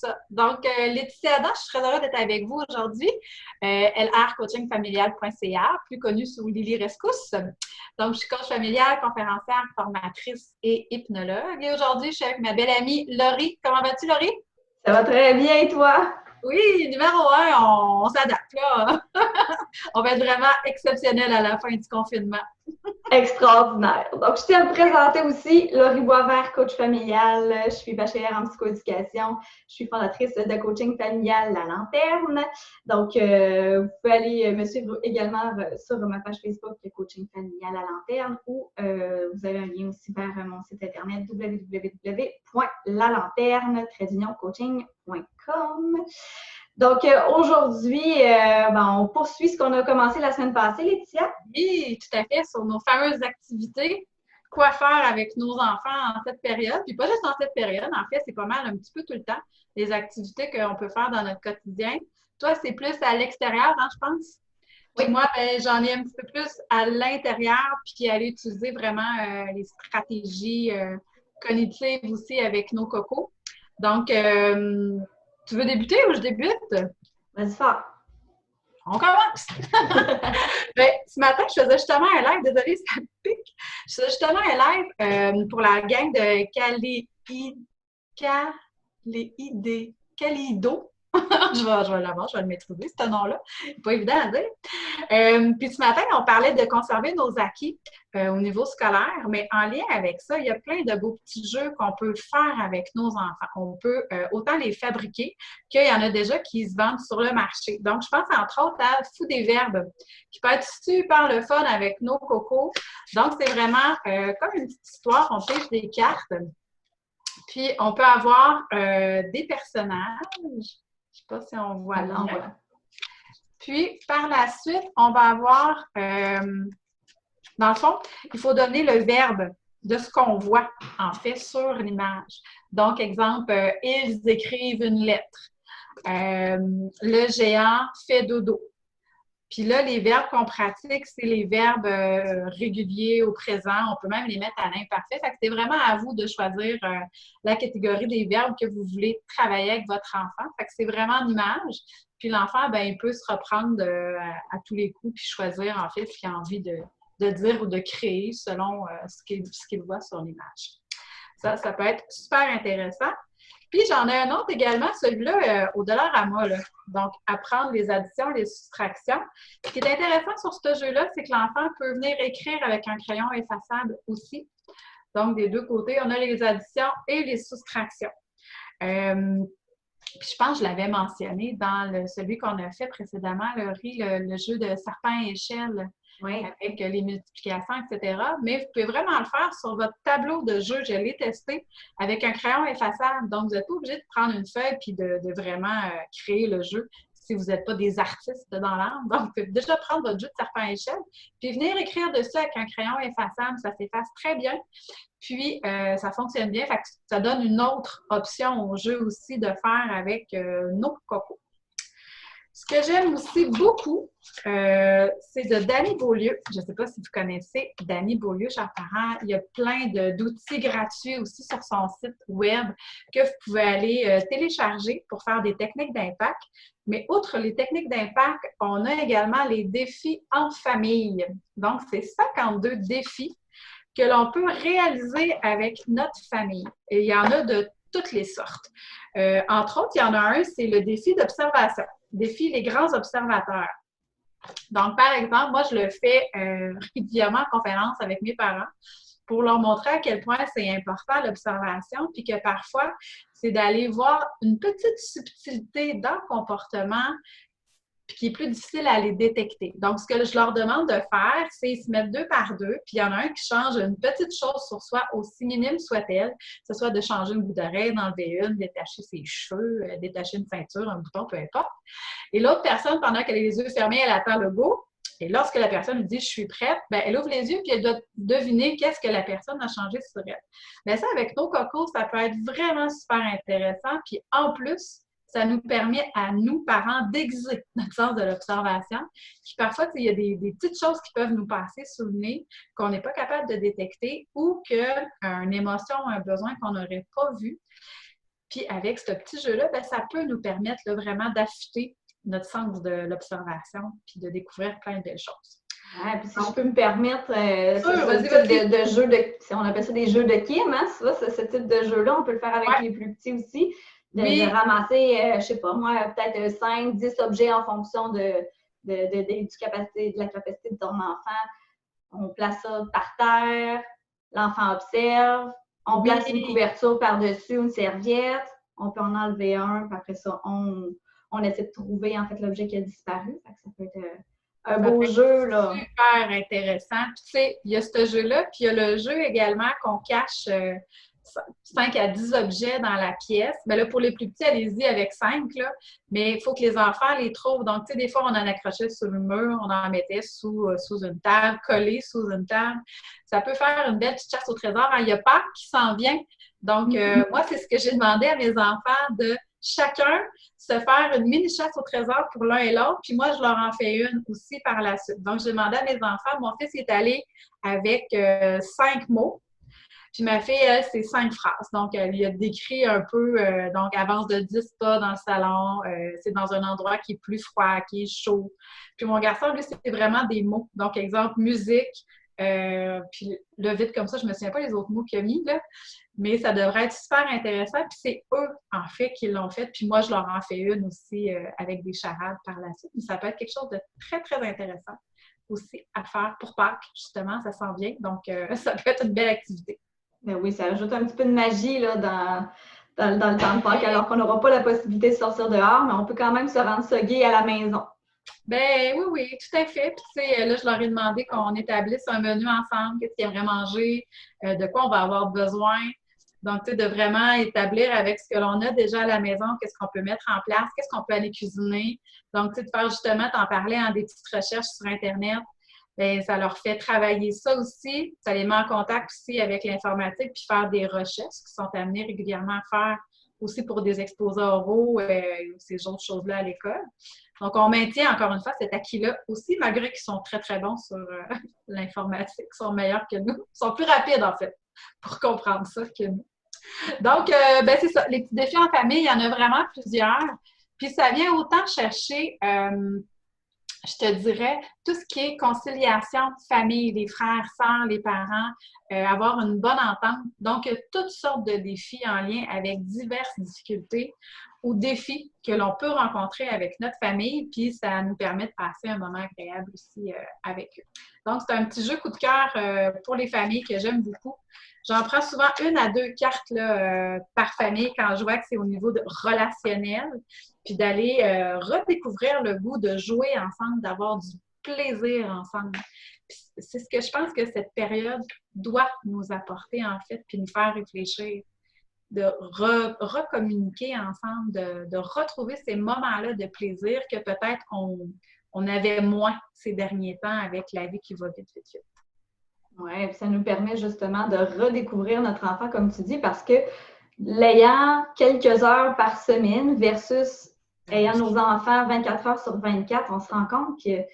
ça. Donc, Laetitia Adam, je suis très heureuse d'être avec vous aujourd'hui. lrcoachingfamilial.ca, plus connue sous Lily Rescousse. Donc, je suis coach familiale, conférencière, formatrice et hypnologue. Et aujourd'hui, je suis avec ma belle amie Laurie. Comment vas-tu, Laurie? Ça va très bien, et toi? Oui, numéro un, on s'adapte là. On va être vraiment exceptionnel à la fin du confinement. Extraordinaire. Donc, je tiens à te présenter aussi Laurie Boisvert, coach familial. Je suis bachelière en psychoéducation. Je suis fondatrice de coaching familial La Lanterne. Donc, vous pouvez aller me suivre également sur ma page Facebook Coaching familial La Lanterne ou vous avez un lien aussi vers mon site internet www.lalanterne-coaching.com. Donc, aujourd'hui, on poursuit ce qu'on a commencé la semaine passée, Laetitia. Oui, tout à fait, sur nos fameuses activités. Quoi faire avec nos enfants en cette période? Puis pas juste en cette période, en fait, c'est pas mal un petit peu tout le temps, les activités qu'on peut faire dans notre quotidien. Toi, c'est plus à l'extérieur, hein, je pense? Puis Oui. moi, ben, j'en ai un petit peu plus à l'intérieur, puis aller utiliser vraiment les stratégies cognitives aussi avec nos cocos. Donc, tu veux débuter ou je débute? Vas-y, fort. On commence! Ben, ce matin, je faisais justement un live, désolée, ça pique. Je faisais justement un live pour la gang de Calido. Je vais l'avoir, je vais le maîtriser, ce nom-là. C'est pas évident à dire. Puis ce matin, on parlait de conserver nos acquis au niveau scolaire, mais en lien avec ça, il y a plein de beaux petits jeux qu'on peut faire avec nos enfants. On peut autant les fabriquer qu'il y en a déjà qui se vendent sur le marché. Donc, je pense entre autres à Fou des verbes, qui peut être super le fun avec nos cocos. Donc, c'est vraiment comme une petite histoire. On pêche des cartes, puis on peut avoir des personnages. Je ne sais pas si on voit là. Puis, par la suite, on va avoir, dans le fond, il faut donner le verbe de ce qu'on voit, en fait, sur l'image. Donc, exemple, ils écrivent une lettre. Le géant fait dodo. Puis là, les verbes qu'on pratique, c'est les verbes réguliers au présent. On peut même les mettre à l'imparfait. Fait que c'est vraiment à vous de choisir la catégorie des verbes que vous voulez travailler avec votre enfant. Fait que c'est vraiment en image. Puis l'enfant, ben, il peut se reprendre à tous les coups puis choisir, en fait, ce qu'il a envie de dire ou de créer selon ce qu'il voit sur l'image. Ça peut être super intéressant. Puis j'en ai un autre également, celui-là, au dollar à moi. Là. Donc, apprendre les additions, les soustractions. Ce qui est intéressant sur ce jeu-là, c'est que l'enfant peut venir écrire avec un crayon effaçable aussi. Donc, des deux côtés, on a les additions et les soustractions. Puis je pense que je l'avais mentionné dans celui qu'on a fait précédemment, le jeu de serpent et échelle. Oui. Avec les multiplications, etc. Mais vous pouvez vraiment le faire sur votre tableau de jeu. Je l'ai testé avec un crayon effaçable. Donc, vous n'êtes pas obligé de prendre une feuille et de vraiment créer le jeu si vous n'êtes pas des artistes dans l'âme. Donc, vous pouvez déjà prendre votre jeu de serpent et échelle puis venir écrire dessus avec un crayon effaçable. Ça s'efface très bien. Puis, ça fonctionne bien. Fait que ça donne une autre option au jeu aussi de faire avec nos cocos. Ce que j'aime aussi beaucoup, c'est de Danny Beaulieu. Je ne sais pas si vous connaissez Danny Beaulieu, chers parents. Il y a plein d'outils gratuits aussi sur son site web que vous pouvez aller télécharger pour faire des techniques d'impact. Mais outre les techniques d'impact, on a également les défis en famille. Donc, c'est 52 défis que l'on peut réaliser avec notre famille. Et il y en a de toutes les sortes. Entre autres, il y en a un, c'est le défi d'observation. Défi les grands observateurs. Donc, par exemple, moi, je le fais régulièrement en conférence avec mes parents pour leur montrer à quel point c'est important l'observation, puis que parfois, c'est d'aller voir une petite subtilité dans le comportement puis qui est plus difficile à les détecter. Donc, ce que je leur demande de faire, c'est se mettre deux par deux, puis il y en a un qui change une petite chose sur soi, aussi minime soit-elle, que ce soit de changer une bout d'oreille, d'enlever une, détacher ses cheveux, détacher une ceinture, un bouton, peu importe. Et l'autre personne, pendant qu'elle a les yeux fermés, elle attend le go. Et lorsque la personne lui dit « je suis prête », ben, elle ouvre les yeux puis elle doit deviner qu'est-ce que la personne a changé sur elle. Mais ça, avec nos cocos, ça peut être vraiment super intéressant. Puis en plus, ça nous permet à nous, parents, d'aiguiser notre sens de l'observation. Puis parfois, il y a des petites choses qui peuvent nous passer sous le nez qu'on n'est pas capable de détecter ou qu'une émotion ou un besoin qu'on n'aurait pas vu. Puis avec ce petit jeu-là, ben, ça peut nous permettre là, vraiment d'affûter notre sens de l'observation puis de découvrir plein de belles choses. Ouais, puis si je peux me permettre, vas-y. de jeu on appelle ça des jeux de Kim, hein, ce type de jeu-là, on peut le faire avec les plus petits aussi, de ramasser, je sais pas moi, peut-être 5, 10 objets en fonction de la capacité de ton enfant. On place ça par terre, l'enfant observe, on place une couverture par-dessus, une serviette, on peut en enlever un, puis après ça, on essaie de trouver en fait l'objet qui a disparu. Fait que ça peut être un beau jeu, là. Super intéressant. Puis, tu sais, il y a ce jeu-là, puis il y a le jeu également qu'on cache 5 à 10 objets dans la pièce. Mais là, pour les plus petits, allez-y avec 5, là. Mais il faut que les enfants les trouvent. Donc, tu sais, des fois, on en accrochait sur le mur, on en mettait sous une table, collé sous une table. Ça peut faire une belle petite chasse au trésor. Hein? Il y a Pâques qui s'en vient. Donc, moi, c'est ce que j'ai demandé à mes enfants de chacun se faire une mini chasse au trésor pour l'un et l'autre, puis moi, je leur en fais une aussi par la suite. Donc, j'ai demandé à mes enfants, mon fils est allé avec 5 mots, puis ma fille, elle, c'est 5 phrases. Donc, elle lui a décrit un peu, donc, avance de 10 pas dans le salon, c'est dans un endroit qui est plus froid, qui est chaud. Puis mon garçon, lui, c'est vraiment des mots. Donc, exemple, musique, puis là, vite comme ça, je me souviens pas les autres mots qu'il a mis, là. Mais ça devrait être super intéressant. Puis c'est eux, en fait, qui l'ont fait. Puis moi, je leur en fais une aussi avec des charades par la suite. Mais ça peut être quelque chose de très, très intéressant aussi à faire pour Pâques, justement. Ça s'en vient. Donc, ça peut être une belle activité. Ben oui, ça ajoute un petit peu de magie là, dans le temps de Pâques, alors qu'on n'aura pas la possibilité de sortir dehors, mais on peut quand même se rendre ça gai à la maison. Ben oui, tout à fait. Puis, tu sais, là, je leur ai demandé qu'on établisse un menu ensemble, qu'est-ce qu'ils aimeraient manger, de quoi on va avoir besoin. Donc, tu sais, de vraiment établir avec ce que l'on a déjà à la maison, qu'est-ce qu'on peut mettre en place, qu'est-ce qu'on peut aller cuisiner. Donc, tu sais, de faire justement, t'en parlais, des petites recherches sur Internet, bien, ça leur fait travailler ça aussi. Ça les met en contact aussi avec l'informatique, puis faire des recherches qui sont amenés régulièrement à faire aussi pour des exposés oraux, ces autres choses-là à l'école. Donc, on maintient encore une fois cet acquis-là aussi, malgré qu'ils sont très, très bons sur l'informatique, ils sont meilleurs que nous. Ils sont plus rapides, en fait, pour comprendre ça que nous. Donc, ben c'est ça. Les petits défis en famille, il y en a vraiment plusieurs. Puis, ça vient autant chercher, je te dirais, tout ce qui est conciliation de famille, les frères, sœurs, les parents, avoir une bonne entente. Donc, toutes sortes de défis en lien avec diverses difficultés ou défis que l'on peut rencontrer avec notre famille, puis ça nous permet de passer un moment agréable aussi avec eux. Donc, c'est un petit jeu coup de cœur pour les familles que j'aime beaucoup. J'en prends souvent 1 à 2 cartes là, par famille quand je vois que c'est au niveau de relationnel, puis d'aller redécouvrir le goût de jouer ensemble, d'avoir du plaisir ensemble. C'est ce que je pense que cette période doit nous apporter, en fait, puis nous faire réfléchir, de recommuniquer ensemble, de retrouver ces moments-là de plaisir que peut-être on avait moins ces derniers temps avec la vie qui va vite, vite, vite. Oui, ça nous permet justement de redécouvrir notre enfant, comme tu dis, parce que l'ayant quelques heures par semaine versus ayant nos enfants 24 heures sur 24, on se rend compte qu'ils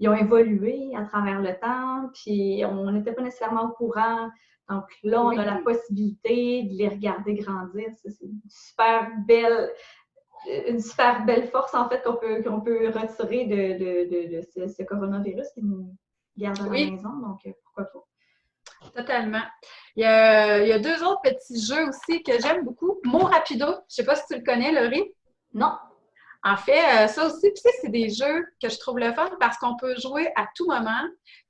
ont évolué à travers le temps, puis on n'était pas nécessairement au courant. Donc là, on a la possibilité de les regarder grandir. C'est une super belle force, en fait, qu'on peut retirer de ce coronavirus qui nous garde à la maison. Donc, pourquoi pas? Totalement. Il y a 2 autres petits jeux aussi que j'aime beaucoup. Mot rapido. Je ne sais pas si tu le connais, Laurie. Non. En fait, ça aussi, tu sais, c'est des jeux que je trouve le fun parce qu'on peut jouer à tout moment.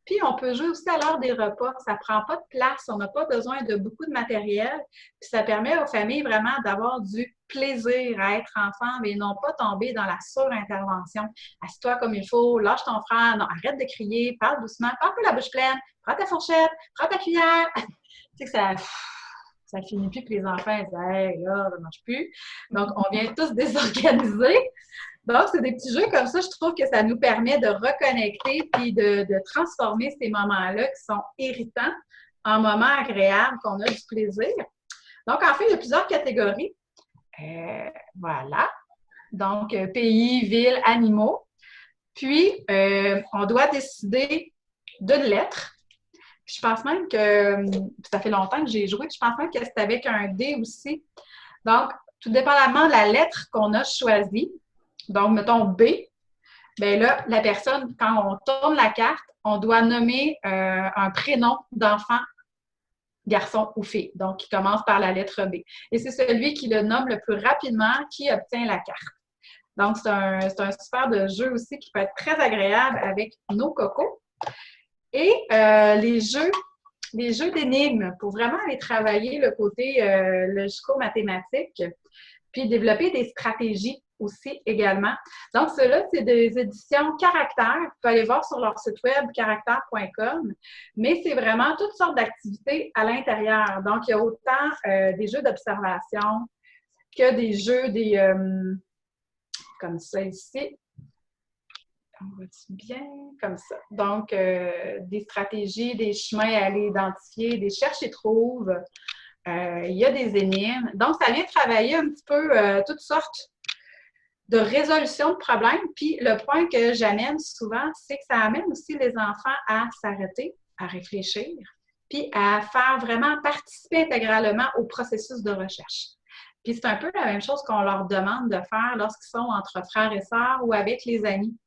Puis, on peut jouer aussi à l'heure des repas. Ça ne prend pas de place. On n'a pas besoin de beaucoup de matériel. Puis, ça permet aux familles vraiment d'avoir du plaisir à être ensemble et non pas tomber dans la surintervention. Assieds-toi comme il faut, lâche ton frère, non, arrête de crier, parle doucement, parle pas la bouche pleine, prends ta fourchette, prends ta cuillère. Tu sais que ça finit plus que les enfants disent « Hey, là, ça ne marche plus. » Donc, on vient tous désorganiser. Donc, c'est des petits jeux comme ça, je trouve que ça nous permet de reconnecter puis de transformer ces moments-là qui sont irritants en moments agréables, qu'on a du plaisir. Donc, en fait, il y a plusieurs catégories. Voilà. Donc, pays, ville, animaux. Puis, on doit décider d'une lettre. Puis, je pense même que, ça fait longtemps que j'ai joué, puis je pense même que c'est avec un dé aussi. Donc, tout dépendamment de la lettre qu'on a choisie, donc mettons B, bien là, la personne, quand on tourne la carte, on doit nommer un prénom d'enfant, garçon ou fille, donc qui commence par la lettre B. Et c'est celui qui le nomme le plus rapidement qui obtient la carte. Donc, c'est un super de jeu aussi qui peut être très agréable avec nos cocos. Et les jeux d'énigmes pour vraiment aller travailler le côté logico-mathématique, puis développer des stratégies aussi également. Donc, ceux-là, c'est des éditions Caractère. Vous pouvez aller voir sur leur site web, caractère.com, mais c'est vraiment toutes sortes d'activités à l'intérieur. Donc, il y a autant des jeux d'observation que des jeux, comme ça ici. On voit-tu bien? Comme ça. Donc, des stratégies, des chemins à aller identifier, des cherche et trouve. Il y a des énigmes. Donc, ça vient travailler un petit peu toutes sortes de résolution de problèmes. Puis, le point que j'amène souvent, c'est que ça amène aussi les enfants à s'arrêter, à réfléchir, puis à faire vraiment participer intégralement au processus de recherche. Puis, c'est un peu la même chose qu'on leur demande de faire lorsqu'ils sont entre frères et sœurs ou avec les amis,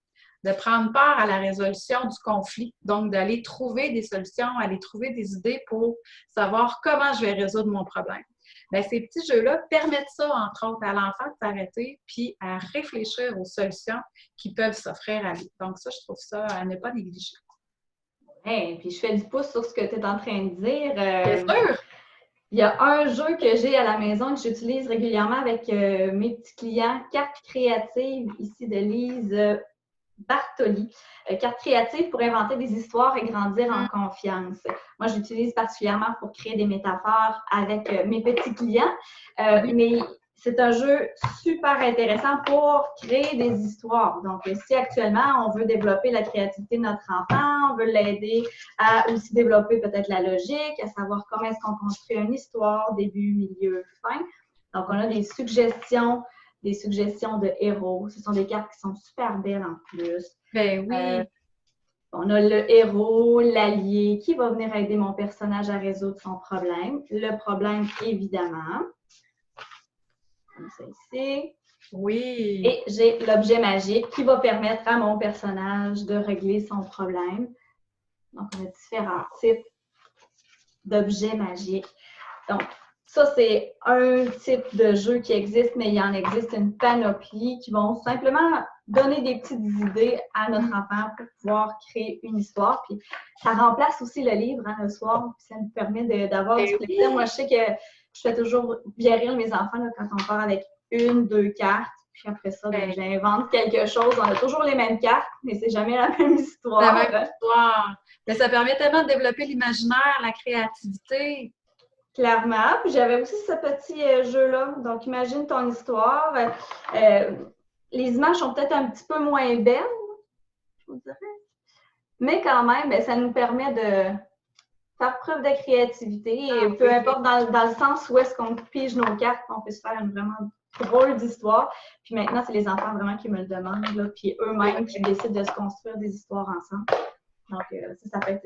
de prendre part à la résolution du conflit, donc d'aller trouver des solutions, aller trouver des idées pour savoir comment je vais résoudre mon problème. Bien, ces petits jeux-là permettent ça, entre autres, à l'enfant de s'arrêter puis à réfléchir aux solutions qui peuvent s'offrir à lui. Donc ça, je trouve ça à ne pas négliger. Hey, puis je fais du pouce sur ce que tu es en train de dire. Bien sûr! Il y a un jeu que j'ai à la maison que j'utilise régulièrement avec mes petits clients, Cartes créatives, ici de Lise Bartoli. Carte créative pour inventer des histoires et grandir en confiance. Moi, j'utilise particulièrement pour créer des métaphores avec mes petits clients, mais c'est un jeu super intéressant pour créer des histoires. Donc, si actuellement, on veut développer la créativité de notre enfant, on veut l'aider à aussi développer peut-être la logique, à savoir comment est-ce qu'on construit une histoire, début, milieu, fin. Donc, on a des suggestions de héros. Ce sont des cartes qui sont super belles en plus. Ben oui. On a le héros, l'allié, qui va venir aider mon personnage à résoudre son problème. Le problème, évidemment. Comme ça ici. Oui. Et j'ai l'objet magique qui va permettre à mon personnage de régler son problème. Donc, on a différents types d'objets magiques. Donc, ça, c'est un type de jeu qui existe, mais il en existe une panoplie qui vont simplement donner des petites idées à notre enfant pour pouvoir créer une histoire. Puis ça remplace aussi le livre le soir, puis ça nous permet d'avoir du plaisir. Moi, je sais que je fais toujours bien rire mes enfants là, quand on part avec 1-2 cartes. Puis après ça, j'invente quelque chose. On a toujours les mêmes cartes, mais c'est jamais la même histoire. La même histoire. Mais ça permet tellement de développer l'imaginaire, la créativité. Clairement. Puis j'avais aussi ce petit jeu-là. Donc, imagine ton histoire. Les images sont peut-être un petit peu moins belles, je vous dirais. Mais quand même, ça nous permet de faire preuve de créativité. Et peu importe dans le sens où est-ce qu'on pige nos cartes, on peut se faire une vraiment drôle d'histoire. Puis maintenant, c'est les enfants vraiment qui me le demandent. Là, puis eux-mêmes qui décident de se construire des histoires ensemble. Donc, ça peut être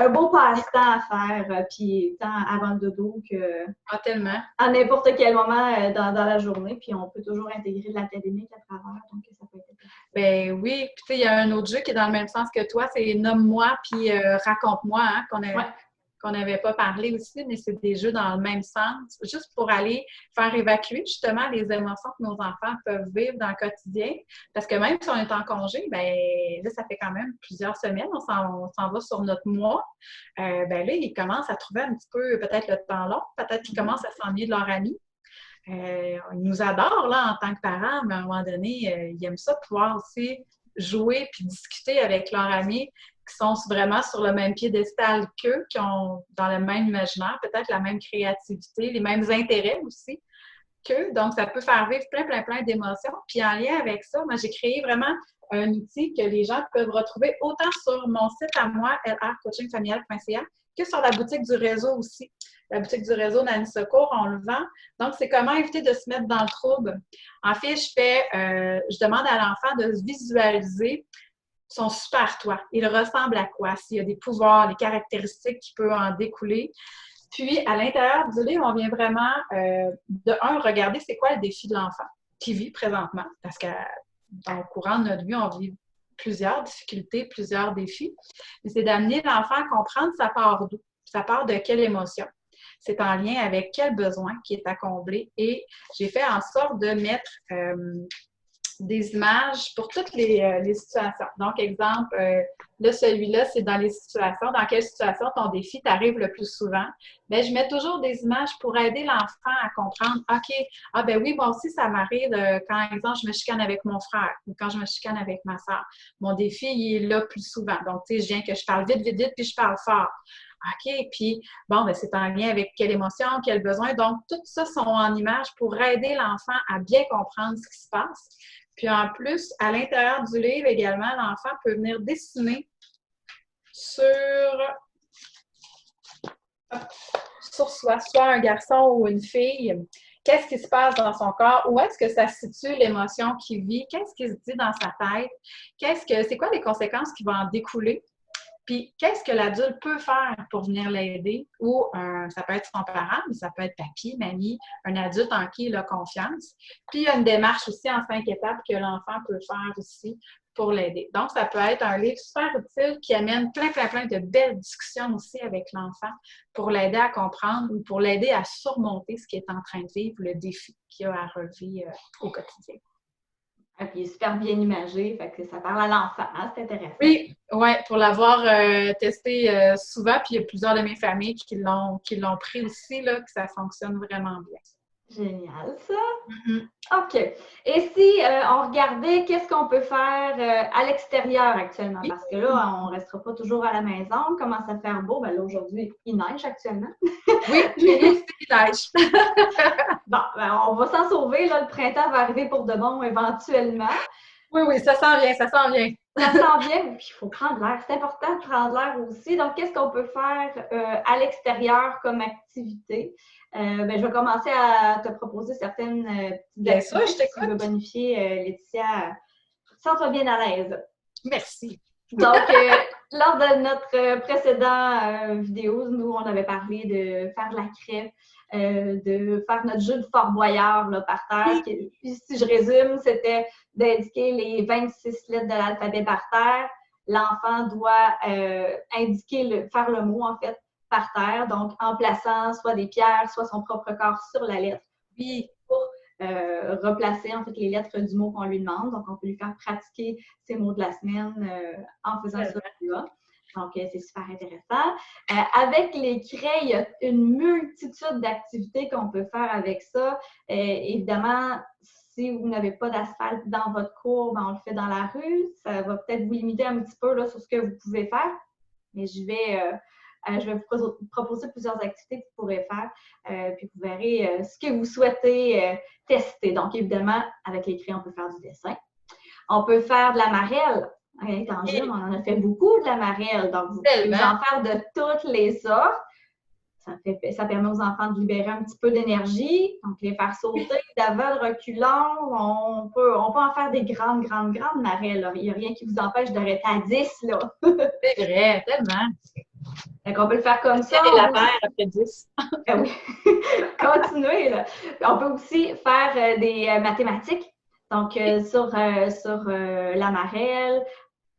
un beau passe-temps à faire, puis tant avant le dodo que tellement. à n'importe quel moment dans la journée. Puis on peut toujours intégrer de l'académique à travers, donc ça peut être intéressant. Ben oui, puis tu sais, il y a un autre jeu qui est dans le même sens que toi, c'est Nomme-moi puis Raconte-moi, hein, qu'on n'avait pas parlé aussi, mais c'est des jeux dans le même sens, juste pour aller faire évacuer justement les émotions que nos enfants peuvent vivre dans le quotidien. Parce que même si on est en congé, ben là, ça fait quand même plusieurs semaines, on s'en va sur notre mois. Ben là, ils commencent à trouver un petit peu peut-être le temps long, peut-être qu'ils commencent à s'ennuyer de leur ami. Ils nous adorent là, en tant que parents, mais à un moment donné, ils aiment ça pouvoir aussi jouer puis discuter avec leurs amis qui sont vraiment sur le même piédestal qu'eux, qui ont dans le même imaginaire, peut-être la même créativité, les mêmes intérêts aussi qu'eux. Donc, ça peut faire vivre plein d'émotions. Puis en lien avec ça, moi, j'ai créé vraiment un outil que les gens peuvent retrouver autant sur mon site à moi, lrcoachingfamilial.ca, que sur la boutique du réseau aussi. La boutique du réseau Nanny Secours, on le vend. Donc, c'est comment éviter de se mettre dans le trouble. En fait, je demande à l'enfant de se visualiser son super toi. Il ressemble à quoi? S'il y a des pouvoirs, les caractéristiques qui peuvent en découler. Puis, à l'intérieur du livre, on vient vraiment, de un, regarder c'est quoi le défi de l'enfant qui vit présentement, parce que dans le courant de notre vie, on vit plusieurs difficultés, plusieurs défis. Mais c'est d'amener l'enfant à comprendre ça part d'où, ça part de quelle émotion. C'est en lien avec quel besoin qui est à combler. Et j'ai fait en sorte de mettre des images pour toutes les situations. Donc, exemple, là, celui-là, c'est dans les situations. Dans quelle situation ton défi t'arrive le plus souvent? Bien, je mets toujours des images pour aider l'enfant à comprendre, OK, ah ben oui, moi aussi, ça m'arrive quand, exemple, je me chicane avec mon frère ou quand je me chicane avec ma soeur. Mon défi, il est là plus souvent. Donc, tu sais, je viens que je parle vite, vite, vite, puis je parle fort. OK, puis bon, ben, c'est en lien avec quelle émotion, quel besoin. Donc, tout ça sont en images pour aider l'enfant à bien comprendre ce qui se passe. Puis en plus, à l'intérieur du livre également, l'enfant peut venir dessiner sur soi, soit un garçon ou une fille. Qu'est-ce qui se passe dans son corps? Où est-ce que ça situe l'émotion qu'il vit? Qu'est-ce qui se dit dans sa tête? C'est quoi les conséquences qui vont en découler? Puis, qu'est-ce que l'adulte peut faire pour venir l'aider? Ou ça peut être son parent, mais ça peut être papy, mamie, un adulte en qui il a confiance. Puis, il y a une démarche aussi en 5 étapes que l'enfant peut faire aussi pour l'aider. Donc, ça peut être un livre super utile qui amène plein de belles discussions aussi avec l'enfant pour l'aider à comprendre ou pour l'aider à surmonter ce qu'il est en train de vivre, le défi qu'il a à relever au quotidien. Ah, puis il est super bien imagé, fait que ça parle à l'enfant, hein, c'est intéressant. Oui, ouais, pour l'avoir testé souvent, puis il y a plusieurs de mes familles qui l'ont pris aussi, là, que ça fonctionne vraiment bien. Génial, ça! OK. Et si on regardait qu'est-ce qu'on peut faire à l'extérieur actuellement? Parce que là, on ne restera pas toujours à la maison. On commence à faire beau. Ben là, aujourd'hui, il neige actuellement. Oui, il neige. Bon, ben, on va s'en sauver. Là, le printemps va arriver pour de bon éventuellement. Oui, ça s'en vient, ça s'en vient. Ça s'en vient, puis il faut prendre l'air. C'est important de prendre l'air aussi. Donc, qu'est-ce qu'on peut faire à l'extérieur comme activité? Ben, je vais commencer à te proposer certaines petites activités qui vont bonifier Laetitia. Sens-toi bien à l'aise. Merci. Donc, lors de notre précédente vidéo, nous, on avait parlé de faire de la crêpe, de faire notre jeu de Fort Boyard là, par terre. Puis, si je résume, c'était d'indiquer les 26 lettres de l'alphabet par terre. L'enfant doit indiquer, faire le mot, en fait, par terre, donc en plaçant soit des pierres, soit son propre corps sur la lettre. Puis, pour replacer en fait les lettres du mot qu'on lui demande. Donc, on peut lui faire pratiquer ces mots de la semaine en faisant ça. Donc, c'est super intéressant. Avec les craies, il y a une multitude d'activités qu'on peut faire avec ça. Évidemment, si vous n'avez pas d'asphalte dans votre cour, ben, on le fait dans la rue. Ça va peut-être vous limiter un petit peu là, sur ce que vous pouvez faire. Mais je vais vous proposer plusieurs activités que vous pourrez faire, puis vous verrez ce que vous souhaitez tester. Donc, évidemment, avec les crayons, on peut faire du dessin. On peut faire de la marelle. Étant jeune, on en a fait beaucoup de la marelle. Donc, vous pouvez en faire de toutes les sortes. Ça permet aux enfants de libérer un petit peu d'énergie, donc les faire sauter d'avant, de reculant. On peut en faire des grandes marelles. Il n'y a rien qui vous empêche d'arrêter à 10. Là. C'est vrai, tellement. Donc, on peut le faire comme ça. Et la paire après 10. Ah oui. Continuez, là. On peut aussi faire des mathématiques. Donc, sur la marelle,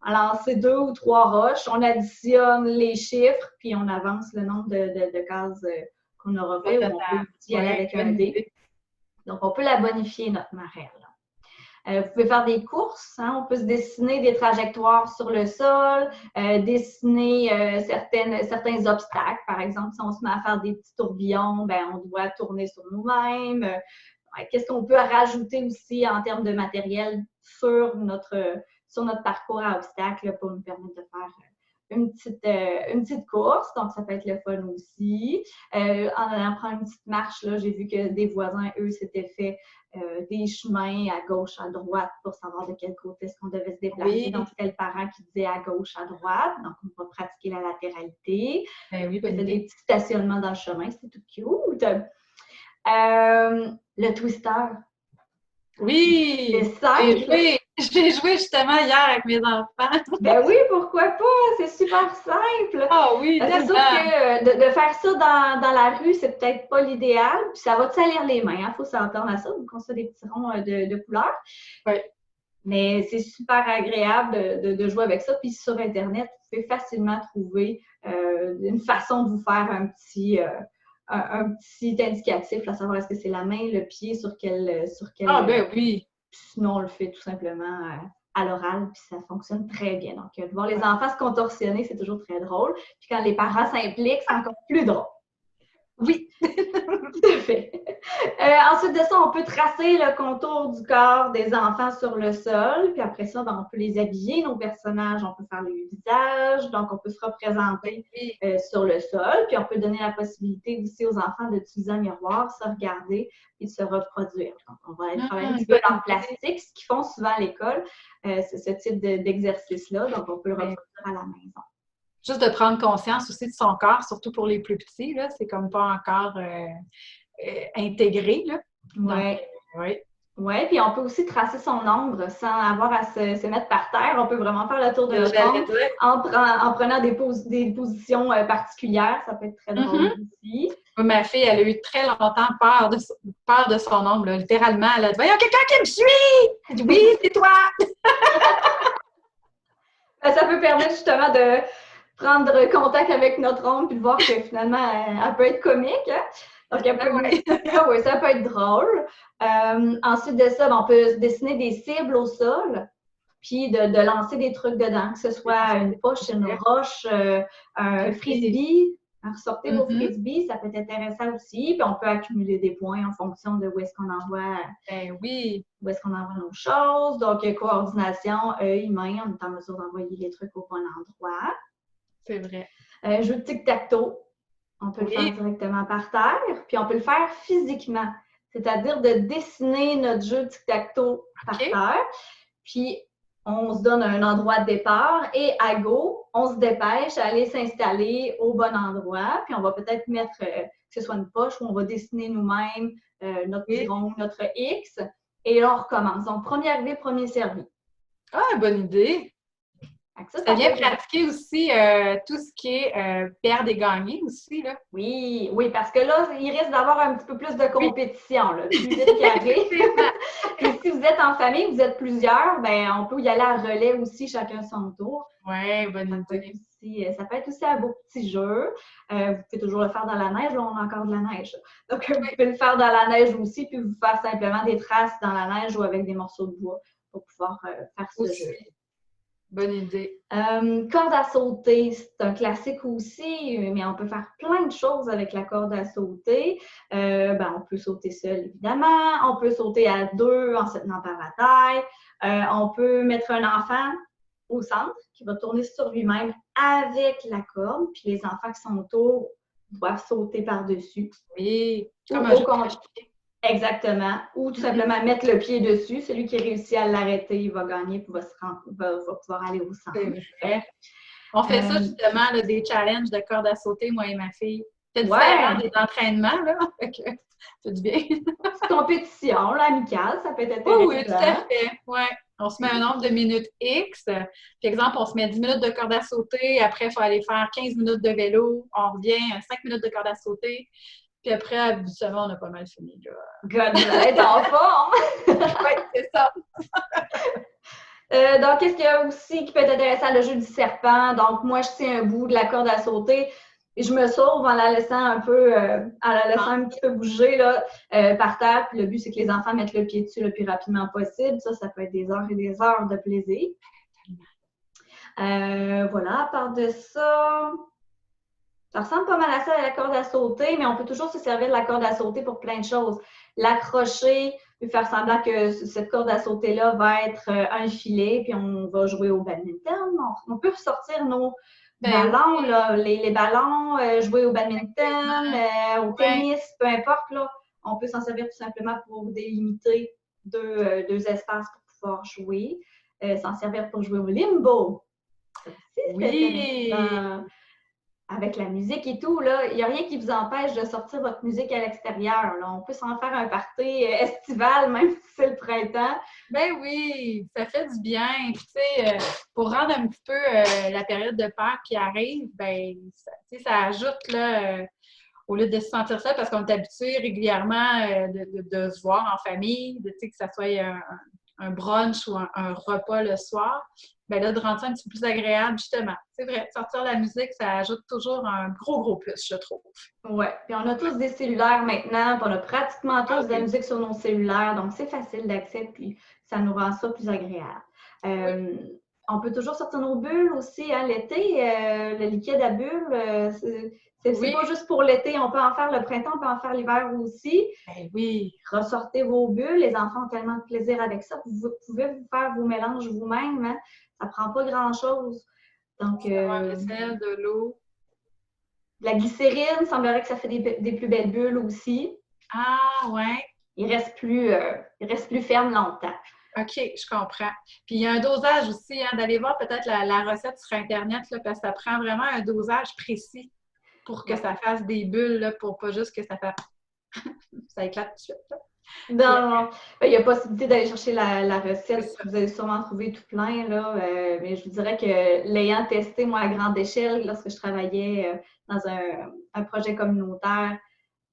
lancer 2 ou 3 roches, on additionne les chiffres, puis on avance le nombre de cases qu'on aura fait. On peut y aller avec un dé. Donc, on peut la bonifier, notre marelle. Vous pouvez faire des courses, hein? On peut se dessiner des trajectoires sur le sol, dessiner certains obstacles. Par exemple, si on se met à faire des petits tourbillons, ben, on doit tourner sur nous-mêmes. Qu'est-ce qu'on peut rajouter aussi en termes de matériel sur notre parcours à obstacles pour nous permettre de faire une petite course, donc ça peut être le fun aussi. En allant prendre une petite marche, là, j'ai vu que des voisins, eux, s'étaient fait des chemins à gauche, à droite pour savoir de quel côté est-ce qu'on devait se déplacer. Oui. Donc, c'était le parent qui disait à gauche, à droite. Donc, on va pratiquer la latéralité. Oui, c'était des petits stationnements dans le chemin, c'est tout cute. Le twister. Oui! C'est simple. J'ai joué justement hier avec mes enfants. Ben oui, pourquoi pas? C'est super simple. Ah oui, C'est sûr tellement! que de faire ça dans la rue, c'est peut-être pas l'idéal. Puis ça va te salir les mains. Il faut s'entendre à ça. Donc, on fait des petits ronds de couleur. Oui. Mais c'est super agréable de jouer avec ça. Puis sur Internet, vous pouvez facilement trouver une façon de vous faire un petit indicatif, à savoir est-ce que c'est la main, le pied, sur quel Ah ben oui! sinon on le fait tout simplement à l'oral, puis ça fonctionne très bien. Donc, de voir les enfants se contorsionner, c'est toujours très drôle. Puis quand les parents s'impliquent, c'est encore plus drôle. Oui! Tout à fait. Ensuite de ça, on peut tracer le contour du corps des enfants sur le sol. Puis après ça, ben, on peut les habiller, nos personnages. On peut faire les visages. Donc, on peut se représenter sur le sol. Puis on peut donner la possibilité aussi aux enfants d'utiliser un miroir, se regarder et de se reproduire. Donc, on va aller travailler un petit peu dans le plastique, ce qu'ils font souvent à l'école. C'est ce type d'exercice-là. Donc, on peut le reproduire à la maison. Juste de prendre conscience aussi de son corps, surtout pour les plus petits, là, c'est comme pas encore intégré, là. Oui. Oui, puis on peut aussi tracer son ombre sans avoir à se mettre par terre. On peut vraiment faire le tour de notre ombre en prenant des positions particulières. Ça peut être très drôle aussi. Ma fille, elle a eu très longtemps peur de son ombre, là. Littéralement. Elle a dit « Voyons, quelqu'un qui me suit! » Elle dit « Oui, c'est toi! » Ça peut permettre justement de prendre contact avec notre ombre puis de voir que finalement, elle peut être comique. Hein? Donc, oui, ça peut être drôle. Ensuite de ça, on peut dessiner des cibles au sol, puis de lancer des trucs dedans, que ce soit une poche, une roche, un frisbee. Ressortez vos frisbees, ça peut être intéressant aussi. Puis on peut accumuler des points en fonction de où est-ce qu'on envoie. Où est-ce qu'on envoie nos choses. Donc, coordination, œil, main, on est en mesure d'envoyer les trucs au bon endroit. C'est vrai. Jeu de tic-tac-toe. On peut le faire directement par terre, puis on peut le faire physiquement. C'est-à-dire de dessiner notre jeu de tic-tac-toe par terre. Puis, on se donne un endroit de départ et à go, on se dépêche à aller s'installer au bon endroit. Puis, on va peut-être mettre, que ce soit une poche où on va dessiner nous-mêmes notre rond, notre X. Et là, on recommence. Donc, premier arrivé, premier servi. Ah, bonne idée! Ça vient pratiquer aussi tout ce qui est perdre et gagner aussi, là. Oui, parce que là, il risque d'avoir un petit peu plus de compétition, là, plus vite qu'il arrive. Puis si vous êtes en famille, vous êtes plusieurs, ben on peut y aller à relais aussi, chacun son tour. Oui, bonne idée. Ça peut être aussi un beau petit jeu. Vous pouvez toujours le faire dans la neige, là, on a encore de la neige. Donc, vous pouvez le faire dans la neige aussi, puis vous faire simplement des traces dans la neige ou avec des morceaux de bois pour pouvoir faire ce jeu. Bonne idée. Corde à sauter, c'est un classique aussi, mais on peut faire plein de choses avec la corde à sauter. On peut sauter seul, évidemment. On peut sauter à deux en se tenant par la taille. On peut mettre un enfant au centre qui va tourner sur lui-même avec la corde. Puis les enfants qui sont autour doivent sauter par-dessus. Oui, comme un jeu de Exactement. Ou tout simplement mettre le pied dessus. Celui qui réussit à l'arrêter, il va gagner et va pouvoir aller au centre. C'est vrai. On fait ça justement, là, des challenges de corde à sauter, moi et ma fille. C'est différent des entraînements, là. C'est du bien. C'est compétition, là, amicale, ça peut être intéressant. Oui, tout à fait. Ouais. On se met un nombre de minutes X. Par exemple, on se met 10 minutes de corde à sauter. Après, il faut aller faire 15 minutes de vélo. On revient, 5 minutes de corde à sauter. Puis après, habituellement, on a pas mal fini. God, vous allez être en forme! Oui, c'est ça. Donc, qu'est-ce qu'il y a aussi qui peut être intéressant? Le jeu du serpent. Donc, moi, je tiens un bout de la corde à sauter et je me sauve en la laissant un petit peu bouger là, par terre. Puis le but, c'est que les enfants mettent le pied dessus le plus rapidement possible. Ça peut être des heures et des heures de plaisir. Voilà, à part de ça... Ça ressemble pas mal à ça, à la corde à sauter, mais on peut toujours se servir de la corde à sauter pour plein de choses. L'accrocher, puis faire semblant que cette corde à sauter-là va être un filet, puis on va jouer au badminton. On peut ressortir nos ballons, là, les ballons, jouer au badminton, au tennis, peu importe. Là, on peut s'en servir tout simplement pour délimiter deux espaces pour pouvoir jouer. S'en servir pour jouer au limbo. Oui! avec la musique et tout, là, il n'y a rien qui vous empêche de sortir votre musique à l'extérieur. Là. On peut s'en faire un party estival, même si c'est le printemps. Ben oui, ça fait du bien. Puis, tu sais, pour rendre un petit peu la période de Pâques qui arrive, ben, ça ajoute, là, au lieu de se sentir seul, parce qu'on est habitué régulièrement de se voir en famille, que ça soit un brunch ou un repas le soir, ben là, de rendre ça un petit peu plus agréable, justement. C'est vrai, sortir la musique, ça ajoute toujours un gros plus, je trouve. Oui, puis on a tous des cellulaires maintenant, puis on a pratiquement tous de la musique sur nos cellulaires, donc c'est facile d'accès, puis ça nous rend ça plus agréable. On peut toujours sortir nos bulles aussi, hein, l'été, le liquide à bulles, c'est pas juste pour l'été, on peut en faire le printemps, on peut en faire l'hiver aussi. Ben oui. Ressortez vos bulles, les enfants ont tellement de plaisir avec ça. Vous pouvez vous faire vos mélanges vous-même, hein? Ça prend pas grand-chose. Donc, de l'eau. la glycérine, il semblerait que ça fait des plus belles bulles aussi. Ah, ouais. Il reste plus ferme longtemps. OK, je comprends. Puis il y a un dosage aussi, hein, d'aller voir peut-être la recette sur Internet, là, parce que ça prend vraiment un dosage précis pour que ça fasse des bulles, là, pour pas juste que ça fasse ça éclate tout de suite. Là. Non, il y a possibilité d'aller chercher la recette. Vous allez sûrement trouver tout plein, là. Mais je vous dirais que l'ayant testé, moi, à grande échelle, lorsque je travaillais dans un projet communautaire,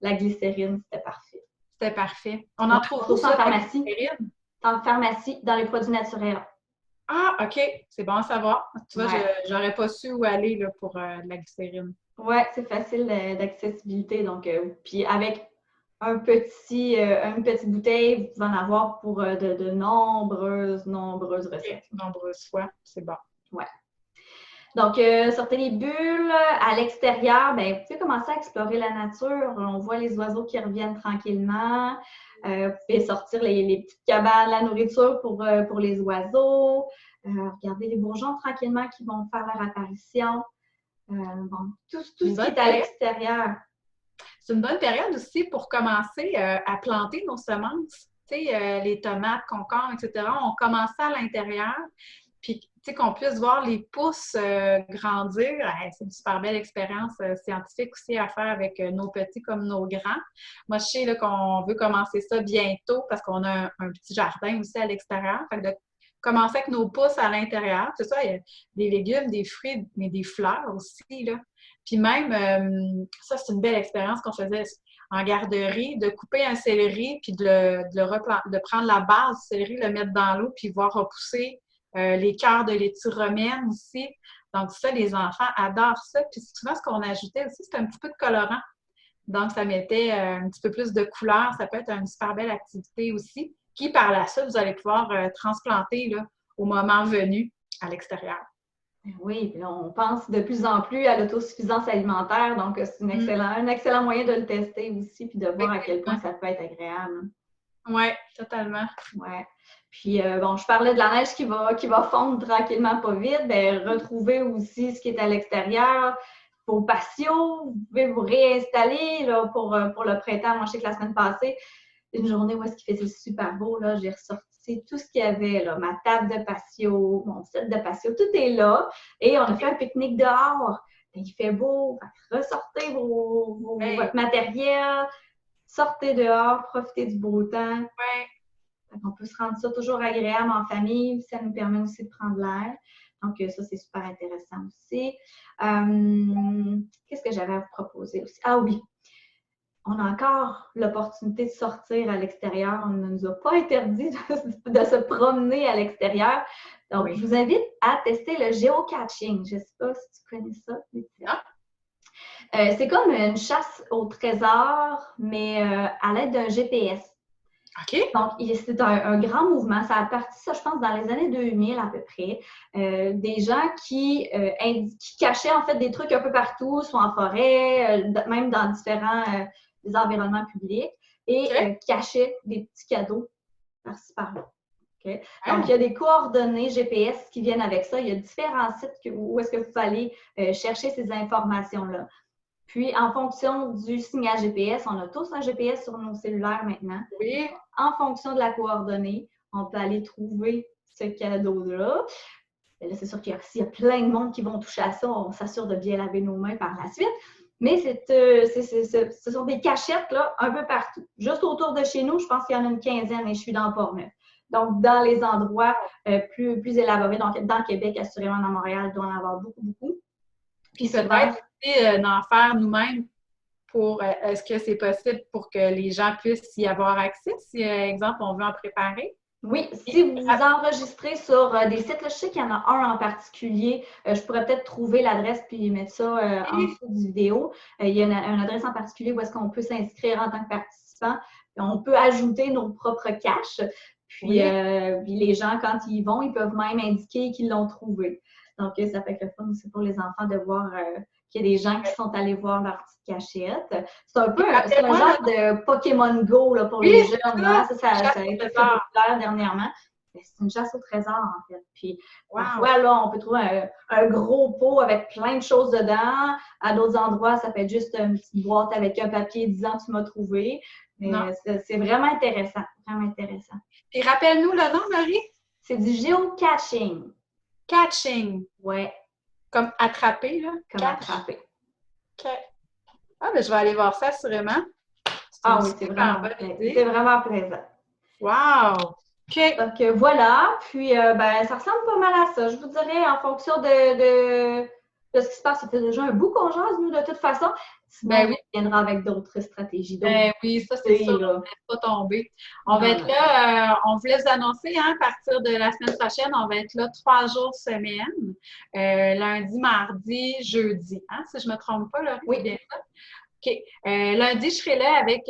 la glycérine, c'était parfait. C'était parfait. On en trouve ça en pharmacie. En pharmacie, dans les produits naturels. Ah, OK. C'est bon à savoir. Tu vois, j'aurais pas su où aller là, pour la glycérine. Oui, c'est facile d'accessibilité. Donc, puis avec une petite bouteille, vous pouvez en avoir pour de nombreuses recettes. Nombreuses fois, c'est bon. Ouais. Donc, sortez les bulles. À l'extérieur, ben, vous pouvez commencer à explorer la nature. On voit les oiseaux qui reviennent tranquillement. Vous pouvez sortir les petites cabanes, la nourriture pour les oiseaux. Regardez les bourgeons tranquillement qui vont faire leur apparition. Tout ce qui est à l'extérieur. C'est une bonne période aussi pour commencer à planter nos semences. Tu sais, les tomates, concombres, etc. On commence à l'intérieur. Puis, tu sais, qu'on puisse voir les pousses grandir. C'est une super belle expérience scientifique aussi à faire avec nos petits comme nos grands. Moi, je sais qu'on veut commencer ça bientôt parce qu'on a un petit jardin aussi à l'extérieur. Fait que de commencer avec nos pousses à l'intérieur. C'est ça, il y a des légumes, des fruits, mais des fleurs aussi, là. Puis même, ça, c'est une belle expérience qu'on faisait en garderie, de couper un céleri, puis de prendre la base du céleri, le mettre dans l'eau, puis voir repousser les cœurs de laitue romaine aussi. Donc ça, les enfants adorent ça. Puis souvent, ce qu'on ajoutait aussi, c'était un petit peu de colorant. Donc, ça mettait un petit peu plus de couleur. Ça peut être une super belle activité aussi, qui, par la suite, vous allez pouvoir transplanter là, au moment venu à l'extérieur. Oui, puis là, on pense de plus en plus à l'autosuffisance alimentaire, donc c'est un excellent moyen de le tester aussi, puis de voir à quel point ça peut être agréable. Oui, totalement. Oui. Puis, je parlais de la neige qui va fondre tranquillement pas vite. Bien, retrouvez aussi ce qui est à l'extérieur. Vos patios, vous pouvez vous réinstaller là, pour le printemps. Moi, je sais que la semaine passée, une journée où est-ce qu'il faisait super beau, là, j'ai ressorti tout ce qu'il y avait, là, ma table de patio, mon set de patio, tout est là. Et on a fait un pique-nique dehors. Il fait beau. Ressortez votre matériel, sortez dehors, profitez du beau temps. Ouais. On peut se rendre ça toujours agréable en famille. Ça nous permet aussi de prendre l'air. Donc, ça, c'est super intéressant aussi. Qu'est-ce que j'avais à vous proposer aussi? Ah oui! On a encore l'opportunité de sortir à l'extérieur. On ne nous a pas interdit de se promener à l'extérieur. Donc, je vous invite à tester le géocaching. Je ne sais pas si tu connais ça. C'est comme une chasse au trésor, mais à l'aide d'un GPS. OK. Donc, c'est un grand mouvement. Ça a parti, ça, je pense, dans les années 2000 à peu près. Des gens qui cachaient en fait des trucs un peu partout, soit en forêt, même dans différents des environnements publics, et cachaient des petits cadeaux par-ci par-là. Okay? Donc, il y a des coordonnées GPS qui viennent avec ça. Il y a différents sites où est-ce que vous allez chercher ces informations-là. Puis, en fonction du signal GPS, on a tous un GPS sur nos cellulaires maintenant. Oui. En fonction de la coordonnée, on peut aller trouver ce cadeau-là. Là, c'est sûr qu'il y a plein de monde qui vont toucher à ça. On s'assure de bien laver nos mains par la suite. Mais ce sont des cachettes là, un peu partout. Juste autour de chez nous, je pense qu'il y en a une quinzaine et je suis dans Portneuf. Donc, dans les endroits plus élaborés, donc dans Québec, assurément dans Montréal, il doit en avoir beaucoup, beaucoup. Puis peut-être aussi d'en faire nous-mêmes pour, est-ce que c'est possible pour que les gens puissent y avoir accès? Si, exemple, on veut en préparer? Oui, si vous vous enregistrez sur des sites, là, je sais qu'il y en a un en particulier. Je pourrais peut-être trouver l'adresse puis mettre ça en dessous du vidéo. Il y a une adresse en particulier où est-ce qu'on peut s'inscrire en tant que participant. On peut ajouter nos propres caches. Puis, puis les gens, quand ils vont, ils peuvent même indiquer qu'ils l'ont trouvé. Donc, ça fait que le fun aussi pour les enfants de voir qu'il y a des gens qui sont allés voir leur petite cachette. C'est un peu un genre de Pokémon Go là, pour les jeunes. Hein? Ça a été très populaire dernièrement. C'est une chasse au trésor, en fait. Puis, parfois, là, on peut trouver un gros pot avec plein de choses dedans. À d'autres endroits, ça peut être juste une petite boîte avec un papier disant « tu m'as trouvé ». Mais c'est vraiment intéressant. Vraiment intéressant. Et rappelle-nous le nom, Marie? C'est du géocaching. Catching. Ouais. Comme attraper, là? Comme attraper. OK. Ah, ben je vais aller voir ça, assurément. Ah oui, c'est vraiment plaisant. Wow! OK. Donc, voilà. Puis, ben, ça ressemble pas mal à ça. Je vous dirais, en fonction de ce qui se passe, ça fait déjà un bout qu'on jase, nous, de toute façon. Sinon, on viendra avec d'autres stratégies. Ben oui, ça, c'est sûr. On ne laisse pas tomber. On va être là, on vous laisse annoncer, hein, à partir de la semaine prochaine, on va être là 3 jours semaine. Lundi, mardi, jeudi. Hein, si je ne me trompe pas, là. Oui. Bien ça. OK. Lundi, je serai là avec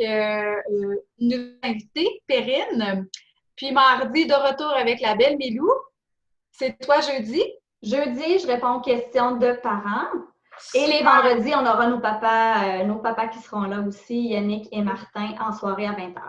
une invitée, Perrine. Puis mardi, de retour avec la belle Milou. C'est toi jeudi? Jeudi, je réponds aux questions de parents. Et les vendredis, on aura nos papas qui seront là aussi, Yannick et Martin, en soirée à 20h.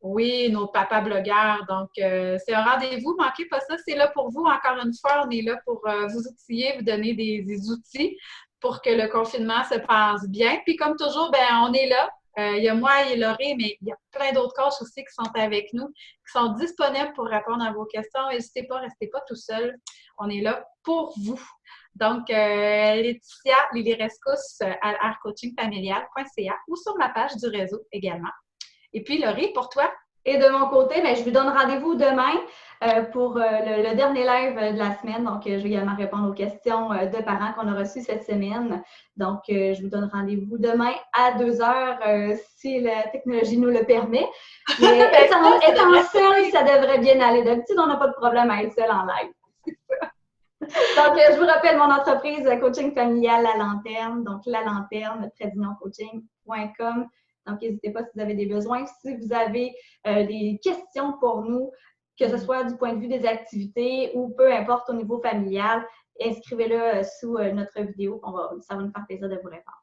Oui, nos papas blogueurs. Donc, c'est un rendez-vous. Manquez pas ça. C'est là pour vous. Encore une fois, on est là pour vous outiller, vous donner des outils pour que le confinement se passe bien. Puis, comme toujours, ben on est là. Il y a moi et Laurie, mais il y a plein d'autres coachs aussi qui sont avec nous, qui sont disponibles pour répondre à vos questions. N'hésitez pas, restez pas tout seul. On est là pour vous. Donc, Laetitia Lilirescus à artcoachingfamilial.ca ou sur ma page du réseau également. Et puis, Laurie, pour toi? Et de mon côté, ben, je vous donne rendez-vous demain pour le dernier live de la semaine. Donc, je vais également répondre aux questions de parents qu'on a reçues cette semaine. Donc, je vous donne rendez-vous demain à 2h si la technologie nous le permet. Mais étant seule, ça devrait bien aller. D'habitude, on n'a pas de problème à être seule en live. Donc, je vous rappelle mon entreprise Coaching Familial La Lanterne. Donc, La Lanterne, coaching.com. Donc, n'hésitez pas si vous avez des besoins. Si vous avez des questions pour nous, que ce soit du point de vue des activités ou peu importe au niveau familial, inscrivez-le sous notre vidéo. Ça va nous faire plaisir de vous répondre.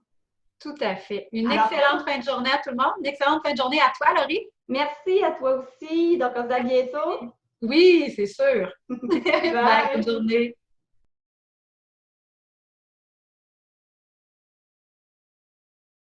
Tout à fait. Excellente fin de journée à tout le monde. Une excellente fin de journée à toi, Laurie. Merci à toi aussi. Donc, on se dit à bientôt. Oui, c'est sûr. Bye. Bonne journée.